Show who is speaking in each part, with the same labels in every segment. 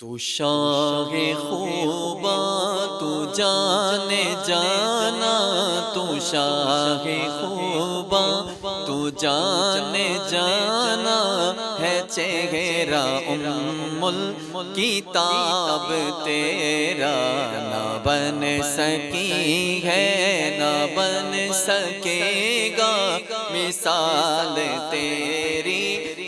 Speaker 1: تو شاہ خوباں تو جانے جانا، تو شاہ خوباں تو جانے جانا، ہے چہرہ ام الکتاب تیرا، نہ بن سکی ہے نہ بن سکے گا مثال تیری،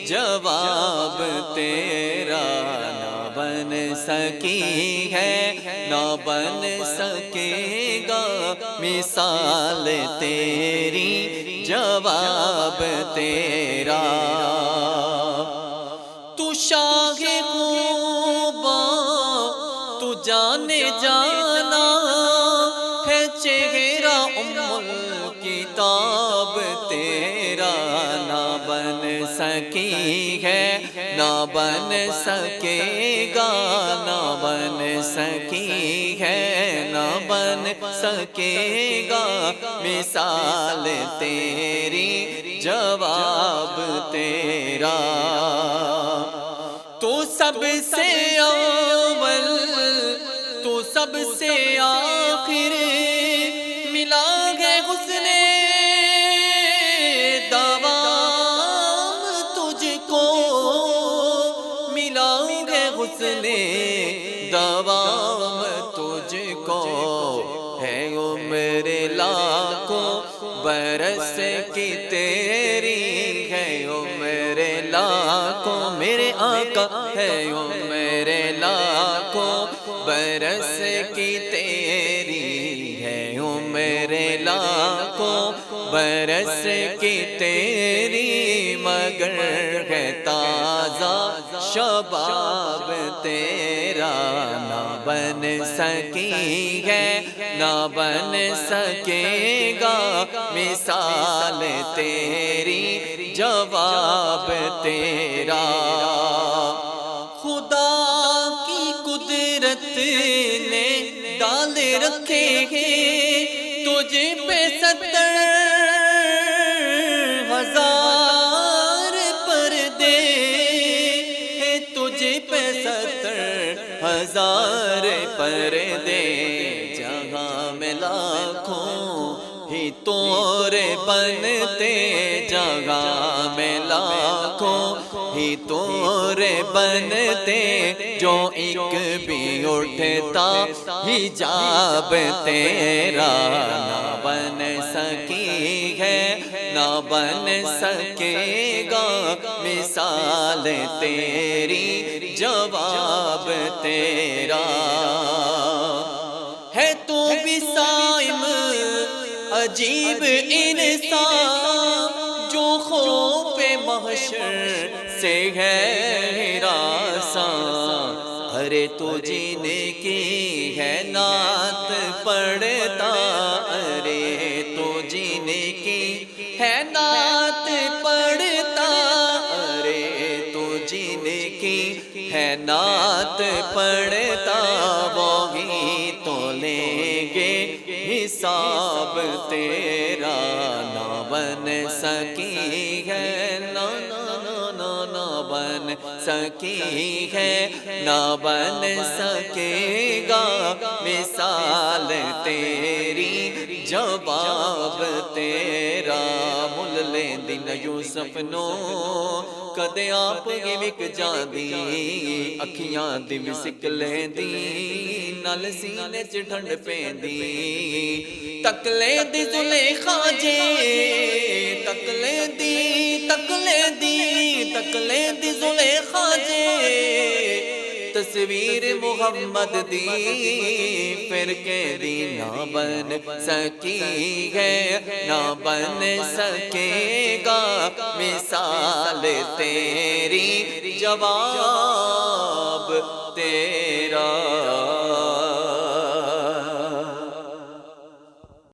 Speaker 1: جواب تیرا نہ بن سکی ہے نہ بن سکے گا مثال تیری، جواب تیرا۔ تو شاہ خوباں تو جانے جانا، ہے چہرہ ام الکتاب تیرا، نہ بن سکی ہے نہ بن سکے گا، نہ بن سکی ہے نہ بن سکے گا مثال تیری، جواب تیرا۔ تو سب سے اول تو سب سے آخر، ملا ہے حسن دوام تجھ کو، ملا ہے حسن دوام تجھ کو، ہے عمر لاکھوں برس کی تیری، ہے عمر لاکھوں میرے آقا، ہے عمر لاکھوں برس کی تیری، ہے عمر لاکھوں برس کی تیری، مگر ہے تازہ شباب تیرا، نہ بن سکی ہے نہ بن سکے گا مثال تیری، جواب تیرا۔ خدا کی قدرت نے ڈال رکھے ہیں تجھ پہ 70,000 پردے، ہے تجھ پہ 70,000 پردے، جہاں میں لاکھوں ہی تورے بنتے، جگہ میں لاکھوں ہی تورے بنتے، جو ایک بھی اٹھتا حجاب تیرا، نہ بن سکی ہے نہ بن سکے گا مثال تیری، جواب تیرا۔ ہے تو بھی صائم عجیب انسان، جو خوف محشر سے ہے ہراساں، ارے تو جینے کی ہے نعت پڑھتا، ارے تو جینے کی ہے نعت پڑھتا، ارے تو جینے کی ہے نعت پڑھتا، وہی تو لیں گے حساب تیرا، نہ بن سکی ہے نہ بن سکی ہے نہ بن سکے گا مثال تیری، جواب تیرا۔ مل لین دی یوسف نو کدے آپ ہی وک جاندی، اکھیاں دی وسک لیندی، نال سینے چ ٹھنڈ پیندی، تک لیندی زلیخا جے، تک لیندی تک لیندی تک لیندی زلیخا جے، تصویر محمد دی پھر کہ دی، نہ بن سکی ہے نہ بن سکے گا مثال تیری، جواب تیرا۔